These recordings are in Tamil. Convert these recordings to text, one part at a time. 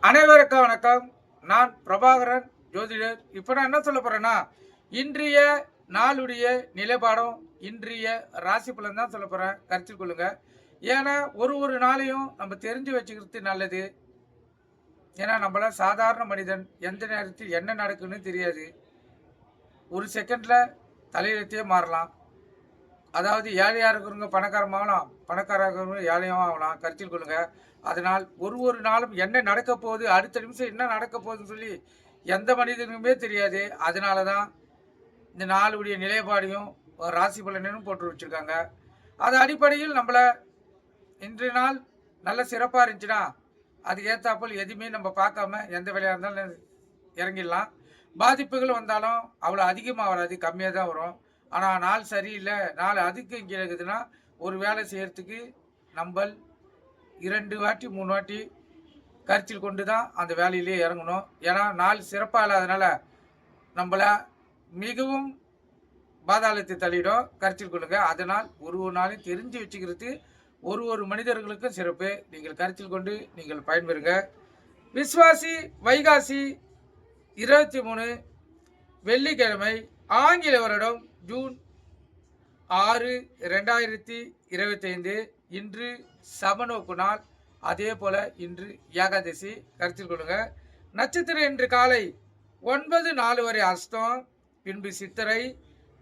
அனைவருக்கும் வணக்கம். நான் பிரபாகரன் ஜோதிடர். இப்போ நான் என்ன சொல்ல போறேன்னா, இன்றைய நாளுடைய நிலைப்பாடும் இன்றைய ராசி பலன் தான் சொல்ல போறேன். கருத்தில் கொள்ளுங்க. ஏன்னா ஒரு நாளையும் நம்ம தெரிஞ்சு வச்சுக்கிறது நல்லது. ஏன்னா நம்மள சாதாரண மனிதன், எந்த நேரத்தில் என்ன நடக்குன்னு தெரியாது. ஒரு செகண்ட்ல தலையெழுத்தே மாறலாம். அதாவது ஏழையா இருக்கிறவங்க பணக்காரமாகலாம், பணக்காரா இருக்கிறவங்க ஏழையாகவும் ஆகலாம். கருத்தில் கொள்ளுங்க. அதனால் ஒரு நாளும் என்ன நடக்க போகுது, அடுத்த நிமிஷம் என்ன நடக்க போகுதுன்னு சொல்லி எந்த மனிதனுக்குமே தெரியாது. அதனால தான் இந்த நாளுடைய நிலைப்பாடையும் ராசி பலனும் போட்டு வச்சுருக்காங்க. அது அடிப்படையில் நம்மளை இன்றைய நாள் நல்ல சிறப்பாக இருந்துச்சுன்னா அதுக்கு ஏற்றாப்போல் எதுவுமே நம்ம பார்க்காம எந்த வேலையாக இருந்தாலும் இறங்கிடலாம். பாதிப்புகள் வந்தாலும் அவ்வளோ அதிகமாக வராது, கம்மியாக தான் வரும். ஆனால் நாள் சரியில்லை, நாள் அதுக்கு இங்கே இருக்குதுன்னா ஒரு வேலை செய்கிறதுக்கு நம்ம 2 வாட்டி 3 வாட்டி கருத்தில் கொண்டு தான் அந்த வேலையிலே இறங்கணும். ஏன்னா நாள் சிறப்பாக இல்லாதனால நம்மளை மிகவும் பாதாளத்தை தள்ளிடும். கருத்தில் கொள்ளுங்க. அதனால் ஒரு நாளையும் தெரிஞ்சு வச்சுக்கிறது ஒரு மனிதர்களுக்கும் சிறப்பு. நீங்கள் கருத்தில் கொண்டு நீங்கள் பயன்பெறுங்க. விஸ்வாசி வைகாசி 23 வெள்ளிக்கிழமை, ஆங்கில வருடம் ஜூன் 6, 2025. இன்று சமநோக்கு நாள். அதே போல இன்று ஏகாதசி. கருத்தில் கொள்ளுங்க. நட்சத்திரம் இன்று காலை 9:04 வரை அஸ்தம், பின்பு சித்திரை.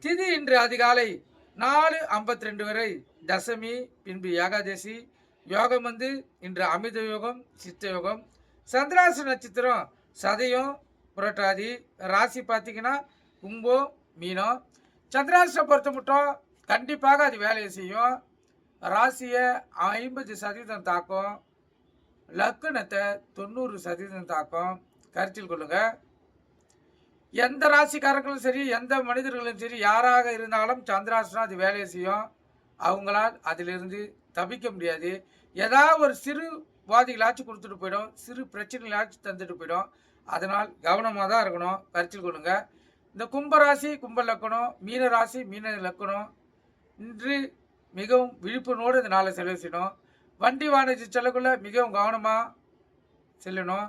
திதி இன்று அதிகாலை 4:52 வரை தசமி, பின்பு ஏகாதசி. யோகம் இன்று அமிர்த யோகம், சித்த யோகம். சந்திராச நட்சத்திரம் சதயம், புரட்டாதி. ராசி பார்த்தீங்கன்னா கும்பம், மீனம். சந்திராசிரம் பொறுத்த மட்டும் கண்டிப்பாக அது வேலையை செய்யும். ராசியை 50% தாக்கும், லக்னத்தை 90% தாக்கும். கருத்தில் கொள்ளுங்க. எந்த ராசிக்காரர்களும் சரி, எந்த மனிதர்களும் சரி, யாராக இருந்தாலும் சந்திராசிரம் அது வேலையை செய்யும். அவங்களால் அதிலிருந்து தப்பிக்க முடியாது. ஏதாவது ஒரு சிறு வாதிகளாச்சும் கொடுத்துட்டு போயிடும், சிறு பிரச்சனைகளாச்சும் தந்துட்டு போயிடும். அதனால் கவனமாக தான் இருக்கணும். கருத்தில் கொள்ளுங்க. இந்த கும்பராசி கும்ப லக்கணம், மீன ராசி மீன லக்கணம் இன்று மிகவும் விழிப்புணோடு இந்த நாளை செலவு செய்யணும். வண்டி வாகனத்தை செல்லக்குள்ள மிகவும் கவனமாக செல்லணும்.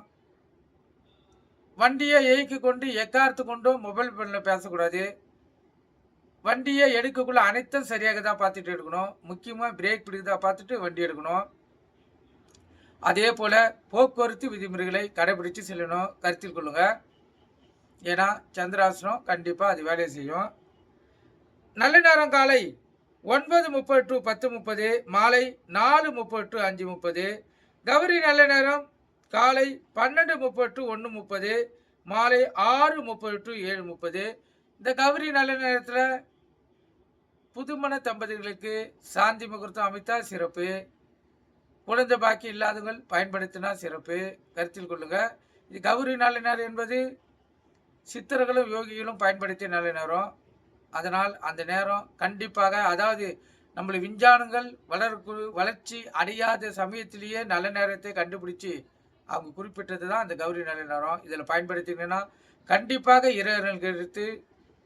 வண்டியை இயக்கி கொண்டு எக்காரத்து கொண்டும் மொபைல் ஃபோனில் பேசக்கூடாது. வண்டியை எடுக்கக்குள்ள அனைத்தும் சரியாக தான் பார்த்துட்டு எடுக்கணும். முக்கியமாக பிரேக் பிடிக்கிறதா பார்த்துட்டு வண்டி எடுக்கணும். அதே போல் போக்குவரத்து விதிமுறைகளை கடைபிடித்து செல்லணும். கருத்தில் கொள்ளுங்க. ஏன்னா சந்திராசனம் கண்டிப்பாக அது வேலையை செய்யும். நல்ல நேரம் காலை 9:30 to 10:30, மாலை 4:30 to 5:30. கௌரி நல்ல நேரம் காலை 12:30 to 1:30, மாலை 6:30 to 7:30. இந்த கௌரி நல்ல நேரத்தில் புதுமண தம்பதிகளுக்கு சாந்தி முகூர்த்தம் அமைத்தால் சிறப்பு. குழந்தை பாக்கி இல்லாதவர்கள் பயன்படுத்தினா சிறப்பு. கருத்தில் கொள்ளுங்க. இது கௌரி நல்ல நேரம் என்பது சித்தர்களும் யோகிகளும் பயன்படுத்திய நல்ல நேரம். அதனால் அந்த நேரம் கண்டிப்பாக, அதாவது நம்மளை விஞ்ஞானங்கள் வளர்ச்சி அடையாத சமயத்திலேயே நல்ல நேரத்தை கண்டுபிடிச்சி அவங்க குறிப்பிட்டது தான் அந்த கௌரி நல்ல நேரம். இதில் பயன்படுத்திங்கன்னா கண்டிப்பாக இறைவர்களுக்கு எடுத்து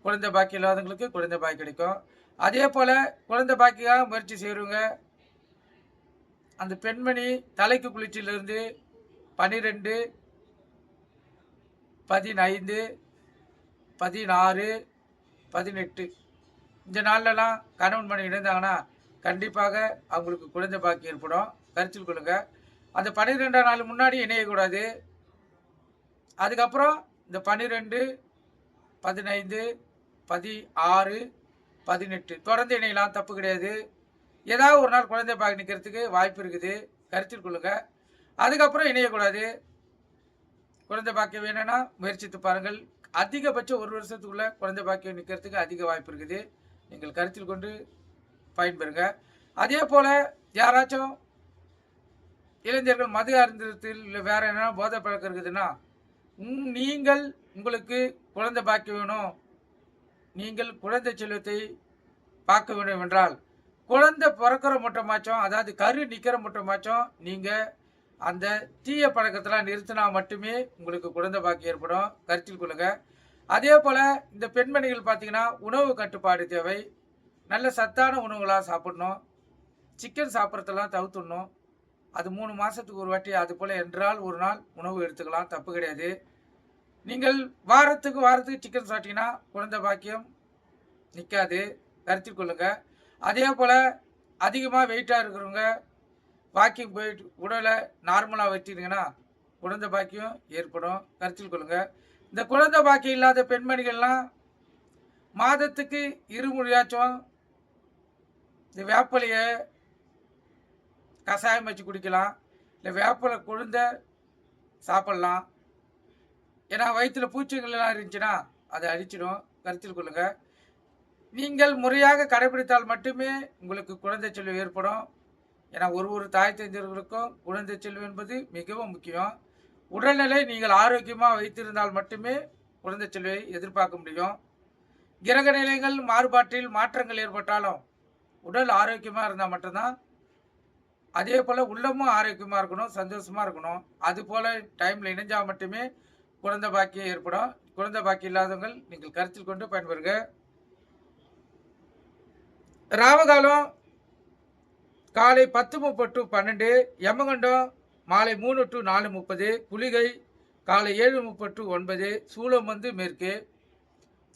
குழந்தை பாக்கி இல்லாதவங்களுக்கு குழந்தை பாக்கி கிடைக்கும். அதே போல் குழந்தை பாக்கியாக முயற்சி செய்கிறவங்க அந்த பெண்மணி தலைக்கு குளிர்ச்சியிலிருந்து 12, 15, 16, 18 இந்த நாள்லலாம் கணவன் மனைவி இணைந்தாங்கன்னா கண்டிப்பாக அவங்களுக்கு குழந்தை பாக்கி ஏற்படும். கருத்தில் கொள்ளுங்க. அந்த 12ஆம் நாள் முன்னாடி இணையக்கூடாது. அதுக்கப்புறம் இந்த 12, 15, 16, 18 தொடர்ந்து இணையலாம், தப்பு கிடையாது. ஏதாவது ஒரு நாள் குழந்தை பாக்கி நிற்கிறதுக்கு வாய்ப்பு இருக்குது. கருத்தில் கொள்ளுங்க. அதுக்கப்புறம் இணையக்கூடாது. குழந்தை பாக்கியம் வேணும்னா முயற்சித்து பாருங்கள். அதிகபட்சம் 1 வருஷத்துக்குள்ள குழந்தை பாக்கியம் நிற்கிறதுக்கு அதிக வாய்ப்பு இருக்குது. நீங்கள் கருத்தில் கொண்டு பயன்பெறுங்க. அதே போல் யாராச்சும் இளைஞர்கள் மது அருந்தத்தில் இல்லை வேறு என்ன போதை பழக்கம் இருக்குதுன்னா, நீங்கள் உங்களுக்கு குழந்தை பாக்கியம் வேணும், நீங்கள் குழந்தை செல்வத்தை பார்க்க வேண்டும் என்றால் குழந்தை பிறக்கிற முட்டமாச்சும், அதாவது கரு நிற்கிற முட்டமாச்சும் நீங்கள் அந்த தீய பழக்கத்தெல்லாம் நிறுத்தினா மட்டுமே உங்களுக்கு குழந்தை பாக்கி ஏற்படும். கருத்தில் கொள்ளுங்க. அதே போல் இந்த பெண்மணிகள் பார்த்தீங்கன்னா உணவு கட்டுப்பாடு தேவை. நல்ல சத்தான உணவுகளாக சாப்பிடணும். சிக்கன் சாப்பிட்றதெல்லாம் தவிர்த்துடணும். அது 3 மாதத்துக்கு ஒரு வாட்டி அது போல் என்றால் ஒரு நாள் உணவு எடுத்துக்கலாம், தப்பு கிடையாது. நீங்கள் வாரத்துக்கு சிக்கன் சாப்பிட்டீங்கன்னா குழந்தை பாக்கியம் நிற்காது, கருத்தில் கொள்ளுங்க. அதே போல் அதிகமாக வெயிட்டாக இருக்கிறவங்க வாக்கிங் போயிட்டு உடலை நார்மலாக வச்சுருந்தீங்கன்னா குழந்தை பாக்கியம் ஏற்படும், கருத்தில் கொள்ளுங்க. இந்த குழந்தை பாக்கியம் இல்லாத பெண்மணிகள்லாம் மாதத்துக்கு 2 முறையாச்சும் இந்த வேப்பிலையை கஷாயம் வச்சு குடிக்கலாம், இல்லை வேப்பிலை கொழுந்த சாப்பிட்லாம். ஏன்னா வயிற்றில் பூச்சிகள்லாம் இருந்துச்சுன்னா அதை அழிச்சிடும், கருத்தில் கொள்ளுங்க. நீங்கள் முறையாக கடைபிடித்தால் மட்டுமே உங்களுக்கு குழந்தை செல்வம் ஏற்படும். ஏன்னா ஒரு தாய் தந்தையர்களுக்கும் குழந்தை செல்வம் என்பது மிகவும் முக்கியம். உடல்நிலை நீங்கள் ஆரோக்கியமாக வைத்திருந்தால் மட்டுமே குழந்தை செல்வை எதிர்பார்க்க முடியும். கிரக நிலைகள் மாறுபாட்டில் மாற்றங்கள் ஏற்பட்டாலும் உடல் ஆரோக்கியமாக இருந்தால் மட்டும்தான், அதே போல் உள்ளமும் ஆரோக்கியமாக இருக்கணும், சந்தோஷமாக இருக்கணும். அது போல் டைமில் இணைஞ்சால் மட்டுமே குழந்தை பாக்கியம் ஏற்படும். குழந்தை பாக்கியம் இல்லாதவங்க நீங்கள் கருத்தில் கொண்டு பயன்பெறுங்க. ராவகாலம் காலை 10:30 to 12, யமகண்டம் மாலை 3 to 4:30, குளிகை காலை 7:30 to 9, சூலம் மேற்கு.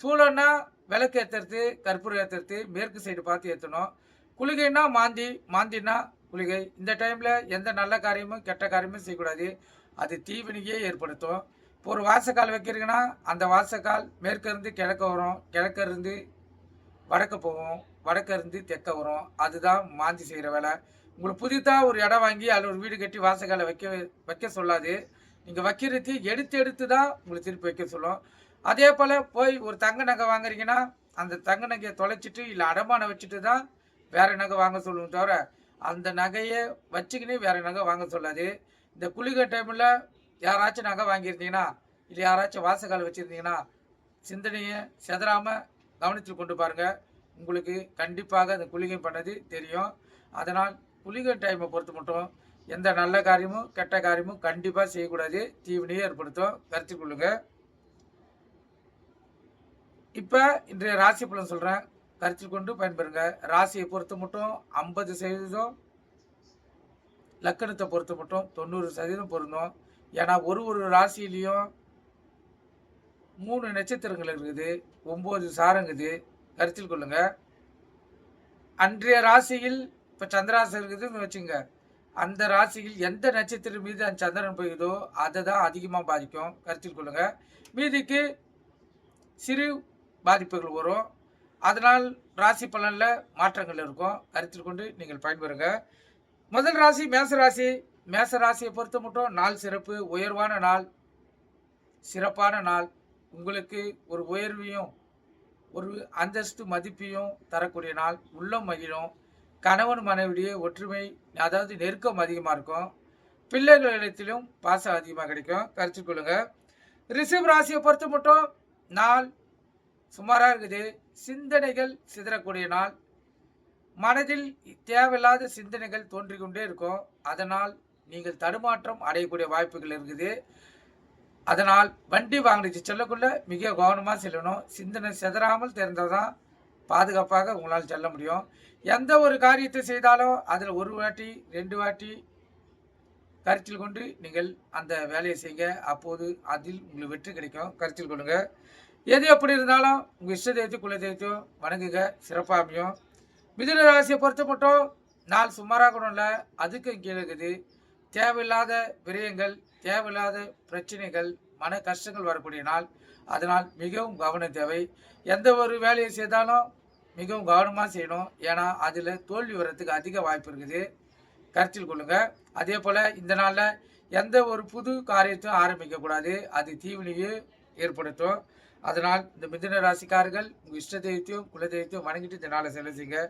சூளம்னா விளக்கு ஏற்றுறது, கற்பூரம் ஏற்றுறது, மேற்கு சைடு பார்த்து ஏற்றணும். குளிகைன்னா மாந்தினா குளிகை. இந்த டைமில் எந்த நல்ல காரியமும் கெட்ட காரியமும் செய்யக்கூடாது, அது தீவினையே ஏற்படுத்தும். இப்போ ஒரு வாசக்கால் வைக்கிறீங்கன்னா அந்த வாசக்கால் மேற்கிருந்து கிழக்க வரும், கிழக்க இருந்து வடக்க போகும், வடக்க இருந்து தெற்க வரும். அதுதான் மாந்தி செய்கிற வேலை. உங்களுக்கு புதிதாக ஒரு இடம் வாங்கி அதில் ஒரு வீடு கட்டி வாசக்காலை வைக்க சொல்லாது. நீங்கள் வைக்கிறது எடுத்து தான் உங்களுக்கு திருப்பி வைக்க சொல்லும். அதே போல் போய் ஒரு தங்க நகை வாங்குறீங்கன்னா அந்த தங்க நகையை தொலைச்சிட்டு இல்லை அடமானம் வச்சுட்டு தான் வேறு நகை வாங்க சொல்லுவோம், தவிர அந்த நகையை வச்சுக்கினே வேறு நகை வாங்க சொல்லாது. இந்த குளிகை டைமில் யாராச்சும் நகை வாங்கியிருந்தீங்கன்னா இல்லை யாராச்சும் வாசக்கால் வச்சுருந்தீங்கன்னா சிந்தனையை செதறாமல் கவனத்தில் கொண்டு பாருங்கள். உங்களுக்கு கண்டிப்பாக அந்த குளிகை பண்ணது தெரியும். அதனால் குளிகை டைமை பொறுத்து மட்டும் எந்த நல்ல காரியமும் கெட்ட காரியமும் கண்டிப்பாக செய்யக்கூடாது, தீவினையை ஏற்படுத்தும், கருத்தில் கொள்ளுங்க. இப்போ இன்றைய ராசி பலன் சொல்கிறேன், கருத்தில் கொண்டு பயன்பெறுங்க. ராசியை பொறுத்த மட்டும் 50%, லக்கணத்தை பொறுத்த மட்டும் 90% பொருந்தும். ஏன்னா ஒரு ராசியிலையும் 3 நட்சத்திரங்கள் இருக்குது, 9 சாரங்குது, கருத்தில் கொள்ளுங்க. அன்றைய ராசியில் இப்போ சந்திராசம் இருக்குதுன்னு வச்சுங்க, அந்த ராசியில் எந்த நட்சத்திரம் மீது அந்த சந்திரன் போகுதோ அதை தான் அதிகமாக பாதிக்கும், கருத்தில் கொள்ளுங்க. மீதிக்கு சிறு பாதிப்புகள் வரும். அதனால் ராசி பலனில் மாற்றங்கள் இருக்கும், கருத்தில் கொண்டு நீங்கள் பயன்பெறுங்க. முதல் ராசி மேசராசி. மேசராசியை பொறுத்த மட்டும் நாள் சிறப்பு, உயர்வான நாள், சிறப்பான நாள். உங்களுக்கு ஒரு உயர்வையும் ஒரு அந்தஸ்து மதிப்பையும் தரக்கூடிய நாள். உள்ளம் மகிழும். கணவன் மனைவிடைய ஒற்றுமை, அதாவது நெருக்கம் அதிகமாக இருக்கும். பிள்ளைகளிடத்திலும் பாசம் அதிகமாக கிடைக்கும், கருத்தில் கொள்ளுங்க. ரிஷப ராசியை பொறுத்த மட்டும் நாள் சுமாராக இருக்குது. சிந்தனைகள் சிதறக்கூடிய நாள். மனதில் தேவையில்லாத சிந்தனைகள் தோன்றிக்கொண்டே இருக்கும். அதனால் நீங்கள் தடுமாற்றம் அடையக்கூடிய வாய்ப்புகள் இருக்குது. அதனால் வண்டி வாங்கிட்டு செல்லக்குள்ள மிக கவனமாக செல்லணும். சிந்தனை சிதறாமல் தெரிந்தால் தான் பாதுகாப்பாக உங்களால் செல்ல முடியும். எந்த ஒரு காரியத்தை செய்தாலும் அதில் 1 வாட்டி 2 வாட்டி கருத்தில் கொண்டு நீங்கள் அந்த வேலையை செய்யுங்க. அப்போது அதில் உங்களுக்கு வெற்றி கிடைக்கும், கருத்தில் கொள்ளுங்க. எது எப்படி இருந்தாலும் உங்கள் இஷ்ட தெய்வத்தையும் குல தெய்வத்தையும் வணங்குங்க, சிறப்பாக அமையும். மிதுன ராசியை பொறுத்த மட்டும் நாள் சுமாராக கூட இல்லை, அதுக்கும் கீழே இருக்குது. தேவையில்லாத விரயங்கள், தேவையில்லாத பிரச்சனைகள், மன கஷ்டங்கள் வரக்கூடிய நாள். அதனால் மிகவும் கவனம் தேவை. எந்த ஒரு வேலையை செய்தாலும் மிகவும் கவனமாக செய்யணும். ஏன்னா அதில் தோல்வி வர்றதுக்கு அதிக வாய்ப்பு இருக்குது, கருத்தில் கொள்ளுங்க. அதே போல் இந்த நாளில் எந்த ஒரு புது காரியத்தையும் ஆரம்பிக்கக்கூடாது, அது தீவினையை ஏற்படுத்தும். அதனால் இந்த மிதுன ராசிக்காரர்கள் உங்கள் இஷ்ட தெய்வத்தையும் குல தெய்வத்தையும் வணங்கிட்டு இந்த நாளை செலுத்துங்க.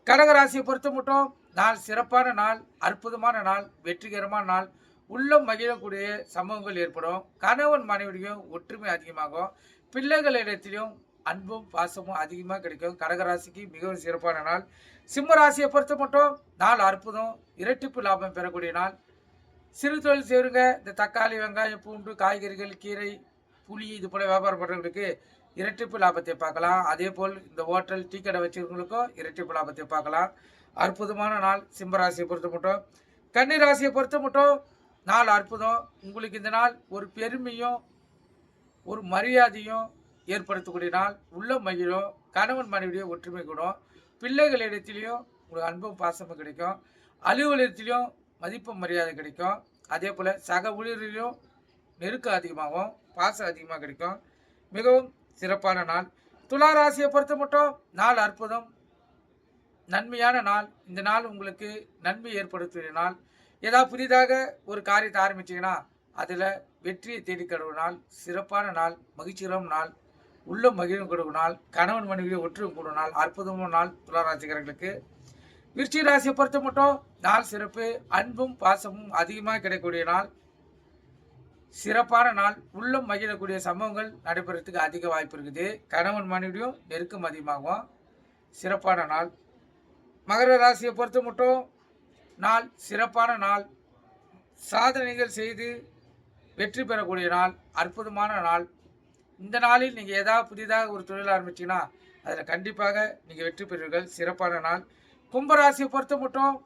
கடக ராசியை பொறுத்த மட்டும் நாள் சிறப்பான நாள், அற்புதமான நாள், வெற்றிகரமான நாள். உள்ளம் மகிழக்கூடிய சம்பவங்கள் ஏற்படும். கணவன் மனைவியும் ஒற்றுமை அதிகமாகும். பிள்ளைகளிடத்திலும் அன்பும் பாசமும் அதிகமாக கிடைக்கும். கடகராசிக்கு மிகவும் சிறப்பான நாள். சிம்ம ராசியை பொறுத்த மட்டும் நாள் அற்புதம், இரட்டிப்பு லாபம் பெறக்கூடிய நாள். சிறு தொழில் செய்வங்க, இந்த தக்காளி, வெங்காயம், பூண்டு, காய்கறிகள், கீரை, புளி இது போல வியாபாரம் பண்ணுறவங்களுக்கு இரட்டிப்பு லாபத்தை பார்க்கலாம். அதே போல் இந்த ஹோட்டல், டீ கடை வச்சுருவங்களுக்கும் இரட்டிப்பு லாபத்தை பார்க்கலாம். அற்புதமான நாள் சிம்மராசியை பொறுத்த மட்டும். கன்னி ராசியை பொறுத்த மட்டும் நாள் அற்புதம். உங்களுக்கு இந்த நாள் ஒரு பெருமையும் ஒரு மரியாதையும் ஏற்படுத்தக்கூடிய நாள். உள்ள மகிழும். கணவன் மனைவியுடைய ஒற்றுமை கூடும். பிள்ளைகளிடத்திலையும் உங்களுக்கு அன்பும் பாசமும் கிடைக்கும். அலுவலகத்திலையும் மதிப்பு மரியாதை கிடைக்கும். அதே போல் சக ஊழியர்களிலும் நெருக்கம் அதிகமாகும். பாசம் அதிகமாக கிடைக்கும். மிகவும் சிறப்பான நாள். துலா ராசியை பொறுத்த மட்டும் நாள் அற்புதம், நன்மையான நாள். இந்த நாள் உங்களுக்கு நன்மை ஏற்படுத்திய நாள். ஏதாவது புதிதாக ஒரு காரியத்தை ஆரம்பிச்சிங்கன்னா அதில் வெற்றியை தேடி கடவுள் நாள். சிறப்பான நாள், மகிழ்ச்சிகரமான நாள், உள்ள மகிழும் கொடுக்கும் நாள், கணவன் மனைவியை ஒற்றுமை கூடும் நாள், அற்புதமான நாள் துலா ராசிக்காரர்களுக்கு. விருச்சிக ராசியை பொறுத்த மட்டும் நாள் சிறப்பு, அன்பும் பாசமும் அதிகமாக கிடைக்கக்கூடிய நாள். சிறப்பான நாள், உள்ளம் மகிழக்கூடிய சம்பவங்கள் நடைபெறத்துக்கு அதிக வாய்ப்பு இருக்குது. கணவன் மனைவியும் நெருக்கம் அதிகமாகும். சிறப்பான நாள். மகர ராசியை பொறுத்த மட்டும் நாள் சிறப்பான நாள், சாதனைகள் செய்து வெற்றி பெறக்கூடிய நாள், அற்புதமான நாள். இந்த நாளில் நீங்கள் ஏதாவது புதிதாக ஒரு தொழில் ஆரம்பிச்சிங்கன்னா அதில் கண்டிப்பாக நீங்கள் வெற்றி பெறுவீர்கள். சிறப்பான நாள். கும்பராசியை பொறுத்த மட்டும்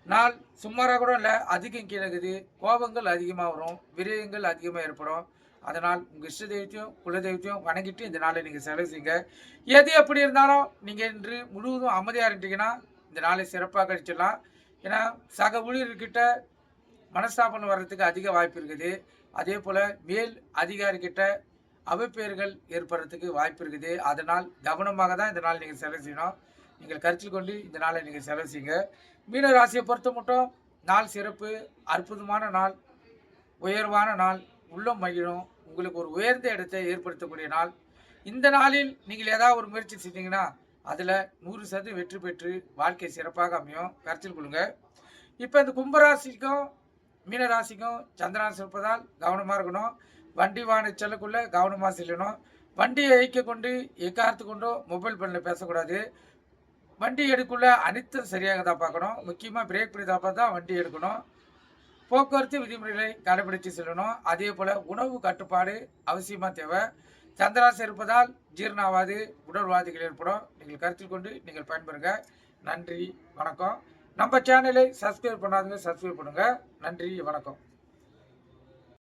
நாள் சுமாராக கூட இல்லை, அதிகம் கீழகுது. கோபங்கள் அதிகமாக வரும், விரயங்கள் அதிகமாக ஏற்படும். அதனால் உங்கள் இஷ்ட தெய்வத்தையும் குலதெய்வத்தையும் வணங்கிட்டு இந்த நாளை நீங்கள் செலவு செய்யுங்க. எது எப்படி இருந்தாலும் நீங்கள் இன்று முழுவதும் அமைதியாக இருந்தீங்கன்னா இந்த நாளை சிறப்பாக கழிச்சிடலாம். ஏன்னா சக ஊழியர்கிட்ட மனஸ்தாபனம் வர்றதுக்கு அதிக வாய்ப்பு இருக்குது. அதே போல் மேல் அதிகாரிகிட்ட அவப்பெயர்கள் ஏற்படுறதுக்கு வாய்ப்பு இருக்குது. அதனால் கவனமாக தான் இந்த நாள் நீங்கள் செலவு செய்யணும். நீங்கள் கருத்தில் கொண்டு இந்த நாளை நீங்கள் செலவு செய்யுங்க. மீன ராசியை பொறுத்த மட்டும் நாள் சிறப்பு, அற்புதமான நாள், உயர்வான நாள், உள்ளம் மகிழும். உங்களுக்கு ஒரு உயர்ந்த இடத்தை ஏற்படுத்தக்கூடிய நாள். இந்த நாளில் நீங்கள் ஏதாவது ஒரு முயற்சி செஞ்சீங்கன்னா அதில் 100% வெற்றி பெற்று வாழ்க்கை சிறப்பாக அமையும். கருத்தில் கொள்ளுங்க. இப்போ இந்த கும்பராசிக்கும் மீனராசிக்கும் சந்திரன் இருப்பதால் கவனமாக இருக்கணும். வண்டி வாகன செல்லக்குள்ள கவனமாக செல்லணும். வண்டியை இயக்க கொண்டு எக்காரத்து கொண்டோ மொபைல் பண்ணில் பேசக்கூடாது. வண்டி எடுக்குள்ள அனைத்தும் சரியாக தான் பார்க்கணும். முக்கியமாக பிரேக் பண்ணி தான் வண்டி எடுக்கணும். போக்குவரத்து விதிமுறைகளை கடைபிடித்து செல்லணும். அதே போல் உணவு கட்டுப்பாடு அவசியமாக தேவை. சந்திராசை இருப்பதால் ஜீரணம் ஆகாது, உடல்வாதிகள் ஏற்படும். நீங்கள் கருத்தில் கொண்டு நீங்கள் பயன்பெறுங்க. நன்றி, வணக்கம். நம்ம சேனலை சப்ஸ்கிரைப் பண்ணாதவங்க சப்ஸ்கிரைப் பண்ணுங்கள். நன்றி, வணக்கம்.